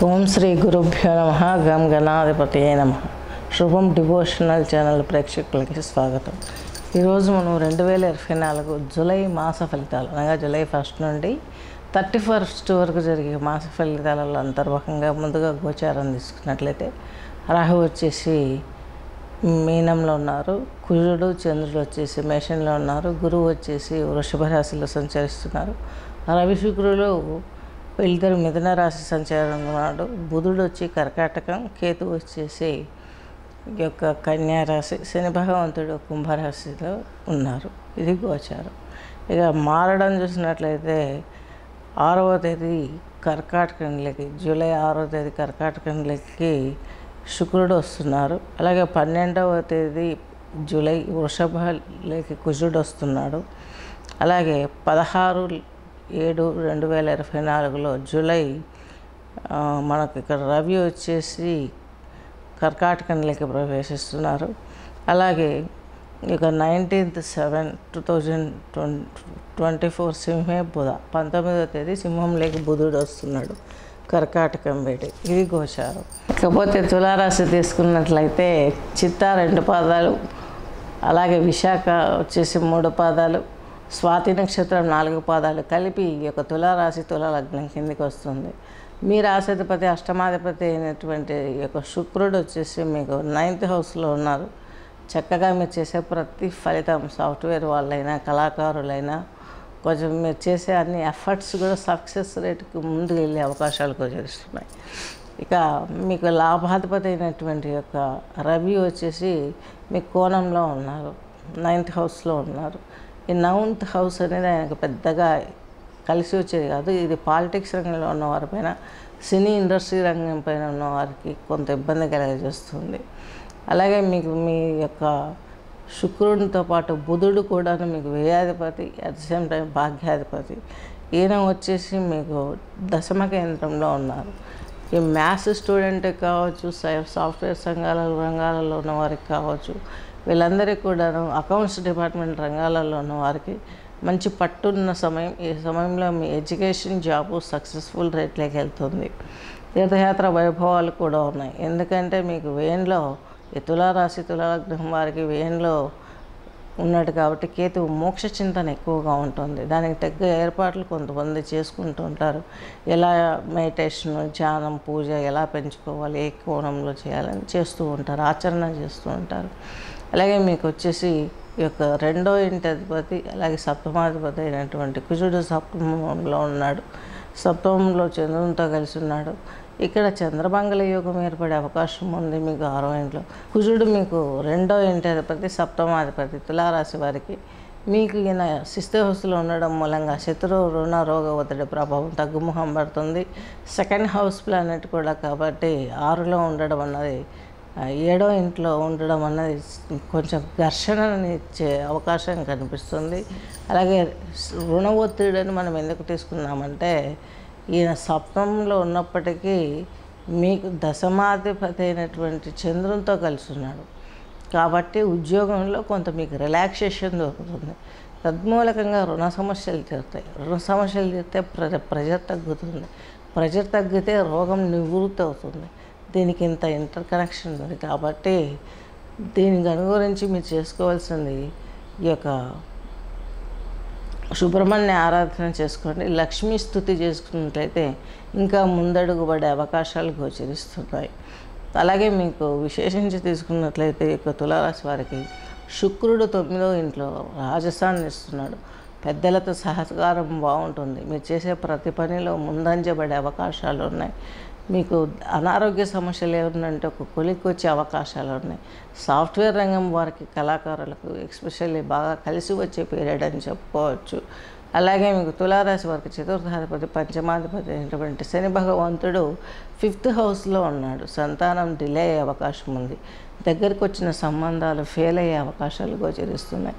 ఓం శ్రీ గురుభ్యో నమః. గం గణాధిపతయే నమః. శుభం డివోషనల్ ఛానల్ ప్రేక్షకులకి స్వాగతం. ఈరోజు మనం 2024 జూలై మాస ఫలితాలు అనగా జూలై 1 నుండి 31 వరకు జరిగే మాస ఫలితాలలో అంతర్భాగంగా ముందుగా గోచారం తీసుకున్నట్లయితే రాహు వచ్చేసి మీనంలో ఉన్నారు, కుజుడు చంద్రుడు వచ్చేసి మేషంలో ఉన్నారు, గురువు వచ్చేసి వృషభ రాశిలో సంచరిస్తున్నారు, రవి శుక్రులు వీళ్ళిద్దరు మిథున రాశి సంచారం ఉన్నాడు, బుధుడు వచ్చి కర్కాటకం, కేతు వచ్చేసి ఈ యొక్క కన్యా రాశి, శని భగవంతుడు కుంభరాశిలో ఉన్నారు. ఇది గోచారం. ఇక మారడం చూసినట్లయితే 6వ తేదీ కర్కాటకంలోకి, జూలై 6వ తేదీ కర్కాటకంలోకి శుక్రుడు వస్తున్నారు. అలాగే 12వ తేదీ జూలై వృషభలోకి కుజుడు వస్తున్నాడు. అలాగే 16/7/2024 జూలై మనకు ఇక్కడ రవి వచ్చేసి కర్కాటకంలోకి ప్రవేశిస్తున్నారు. అలాగే ఇక 19/7/2024 సింహే బుధ, 19వ తేదీ సింహంలోకి బుధుడు వస్తున్నాడు కర్కాటకం వేడి. ఇది గోచారం. ఇకపోతే తులారాశి తీసుకున్నట్లయితే చిత్తా 2 పాదాలు, అలాగే విశాఖ వచ్చేసి 3 పాదాలు, స్వాతి నక్షత్రం 4 పాదాలు కలిపి ఈ యొక్క తులారాశి తులాలగ్నం కిందికి వస్తుంది. మీ రాశిధిపతి అష్టమాధిపతి అయినటువంటి ఈ యొక్క శుక్రుడు వచ్చేసి మీకు 9th హౌస్లో ఉన్నారు. చక్కగా మీరు చేసే ప్రతి ఫలితం, సాఫ్ట్వేర్ వాళ్ళైనా కళాకారులైనా కొంచెం మీరు చేసే అన్ని ఎఫర్ట్స్ కూడా సక్సెస్ రేట్కి ముందుకు వెళ్ళే అవకాశాలు గోచరిస్తున్నాయి. ఇక మీకు లాభాధిపతి అయినటువంటి యొక్క రవి వచ్చేసి మీ కోణంలో ఉన్నారు, 9th హౌస్లో ఉన్నారు. ఈ 9th హౌస్ అనేది ఆయనకు పెద్దగా కలిసి వచ్చేది కాదు. ఇది పాలిటిక్స్ రంగంలో ఉన్నవారిపైన, సినీ ఇండస్ట్రీ రంగం పైన ఉన్నవారికి కొంత ఇబ్బంది కలగజేస్తుంది. అలాగే మీకు మీ యొక్క శుక్రుడితో పాటు బుధుడు కూడా మీకు వ్యయాధిపతి, అట్ ద సేమ్ టైం భాగ్యాధిపతి. ఈయన వచ్చేసి మీకు దశమ కేంద్రంలో ఉన్నారు. ఈ మ్యాథ్స్ స్టూడెంట్ కావచ్చు, సాఫ్ట్వేర్ రంగాలలో ఉన్న వారికి కావచ్చు, వీళ్ళందరికీ కూడాను అకౌంట్స్ డిపార్ట్మెంట్ రంగాలలో ఉన్న వారికి మంచి పట్టున్న సమయం. ఈ సమయంలో మీ ఎడ్యుకేషన్, జాబు సక్సెస్ఫుల్ రేట్లోకి వెళ్తుంది. తీర్థయాత్ర వైభవాలు కూడా ఉన్నాయి. ఎందుకంటే మీకు వ్యయంలో ఈ తులారాశి తులాలగ్నం వారికి వ్యయంలో ఉన్నాడు కాబట్టి కేతువు మోక్ష చింతన ఎక్కువగా ఉంటుంది. దానికి తగ్గ ఏర్పాట్లు కొంతమంది చేసుకుంటూ ఉంటారు. ఎలా మెడిటేషన్, ధ్యానం, పూజ ఎలా పెంచుకోవాలి, ఏ కోణంలో చేయాలని చేస్తూ ఉంటారు, ఆచరణ చేస్తూ ఉంటారు. అలాగే మీకు వచ్చేసి ఈ యొక్క 2వ ఇంటి అధిపతి, అలాగే సప్తమాధిపతి అయినటువంటి కుజుడు సప్తమంలో ఉన్నాడు, సప్తమంలో చంద్రునితో కలిసి ఉన్నాడు. ఇక్కడ చంద్రమంగళ యోగం ఏర్పడే అవకాశం ఉంది మీకు 6వ ఇంట్లో. కుజుడు మీకు 2వ ఇంటి అధిపతి, సప్తమాధిపతి. తులారాశి వారికి మీకు ఈయన 6th హౌస్లో ఉండడం మూలంగా శత్రు, రుణ, రోగ ఒత్తిడి ప్రభావం తగ్గుముఖం పడుతుంది. 2nd హౌస్ ప్లానెట్ కూడా కాబట్టి 6లో ఉండడం అన్నది, 7వ ఇంట్లో ఉండడం అన్నది కొంచెం ఘర్షణని ఇచ్చే అవకాశం కనిపిస్తుంది. అలాగే రుణ ఒత్తిడిని మనం ఎందుకు తీసుకున్నామంటే ఈయన సప్తమంలో ఉన్నప్పటికీ మీకు దశమాధిపతి అయినటువంటి చంద్రునితో కలిసి ఉన్నాడు కాబట్టి ఉద్యోగంలో కొంత మీకు రిలాక్సేషన్ దొరుకుతుంది. తద్మూలకంగా రుణ సమస్యలు తీరుతాయి. రుణ సమస్యలు తీరితే ప్రెజర్ తగ్గుతుంది. ప్రెజర్ తగ్గితే రోగం నివృత్తి అవుతుంది. దీనికి ఇంత ఇంటర్ కనెక్షన్ ఉంది కాబట్టి దీనికి అనుగురించి మీరు చేసుకోవాల్సింది ఈ యొక్క సుబ్రహ్మణ్య ఆరాధన చేసుకోండి. లక్ష్మీ స్తుతి చేసుకున్నట్లయితే ఇంకా ముందడుగు పడే అవకాశాలు గోచరిస్తున్నాయి. అలాగే మీకు విశేషించి తీసుకున్నట్లయితే ఈ యొక్క తులారాశి వారికి శుక్రుడు 9వ ఇంట్లో రాజస్థాన్ ఇస్తున్నాడు. పెద్దలతో సహకారం బాగుంటుంది. మీరు చేసే ప్రతి పనిలో ముందంజబడే అవకాశాలు ఉన్నాయి. మీకు అనారోగ్య సమస్యలు ఏముందంటే ఒక కొలిక్కి వచ్చే అవకాశాలు ఉన్నాయి. సాఫ్ట్వేర్ రంగం వారికి, కళాకారులకు ఎస్పెషల్లీ బాగా కలిసి వచ్చే పీరియడ్ అని చెప్పుకోవచ్చు. అలాగే మీకు తులారాశి వారికి చతుర్థాధిపతి, పంచమాధిపతి అయినటువంటి శని భగవంతుడు 5th హౌస్లో ఉన్నాడు. సంతానం డిలే అయ్యే అవకాశం ఉంది. దగ్గరికి వచ్చిన సంబంధాలు ఫెయిల్ అయ్యే అవకాశాలు గోచరిస్తున్నాయి.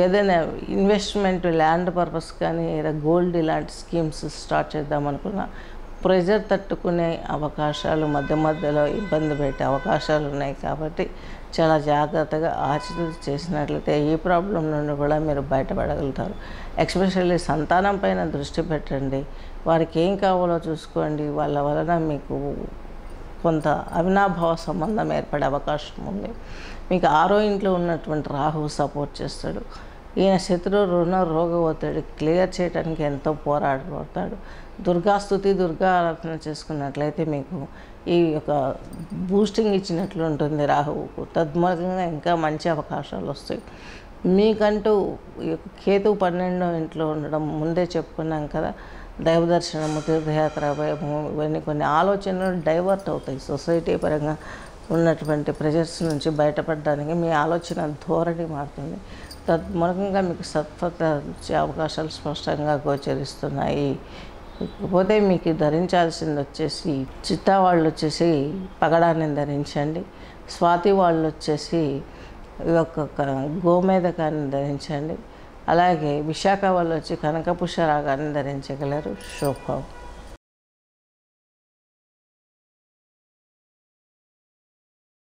ఏదైనా ఇన్వెస్ట్మెంట్, ల్యాండ్ పర్పస్ కానీ, లేదా గోల్డ్ ఇలాంటి స్కీమ్స్ స్టార్ట్ చేద్దామనుకున్నా ప్రెజర్ తట్టుకునే అవకాశాలు, మధ్య మధ్యలో ఇబ్బంది పెట్టే అవకాశాలు ఉన్నాయి. కాబట్టి చాలా జాగ్రత్తగా ఆచితూచి చేసినట్లయితే ఈ ప్రాబ్లం నుండి కూడా మీరు బయటపడగలుగుతారు. ఎస్పెషల్లీ సంతానం పైన దృష్టి పెట్టండి. వారికి ఏం కావాలో చూసుకోండి. వాళ్ళ వలన మీకు కొంత అవినాభావ సంబంధం ఏర్పడే అవకాశం ఉంది. మీకు 6వ ఇంట్లో ఉన్నటువంటి రాహువు సపోర్ట్ చేస్తాడు. ఈయన శత్రు రుణ రోగ ఒత్తిడి క్లియర్ చేయడానికి ఎంతో పోరాడతాడు. దుర్గాస్తుతి, దుర్గా ఆరాధన చేసుకున్నట్లయితే మీకు ఈ యొక్క బూస్టింగ్ ఇచ్చినట్లు ఉంటుంది రాహువుకు. తద్మూలంగా ఇంకా మంచి అవకాశాలు వస్తాయి. మీకంటూ ఈ యొక్క కేతువు 12వ ఇంట్లో ఉండడం ముందే చెప్పుకున్నాం కదా. దైవ దర్శనము, తీర్థయాత్ర, ఇవన్నీ కొన్ని ఆలోచనలు డైవర్ట్ అవుతాయి. సొసైటీ పరంగా ఉన్నటువంటి ప్రెజర్స్ నుంచి బయటపడడానికి మీ ఆలోచన ధోరణి మారుతుంది. తద్మూలంగా మీకు సత్ఫలిత వచ్చే అవకాశాలు స్పష్టంగా గోచరిస్తున్నాయి. ఇకపోతే మీకు ధరించాల్సింది వచ్చేసి చిత్తా వాళ్ళు వచ్చేసి పగడాన్ని ధరించండి. స్వాతి వాళ్ళు వచ్చేసి ఈ యొక్క గోమేధకాన్ని ధరించండి. అలాగే విశాఖ వాళ్ళు వచ్చి కనకపుష్పరాగాన్ని ధరించగలరు. శుభం.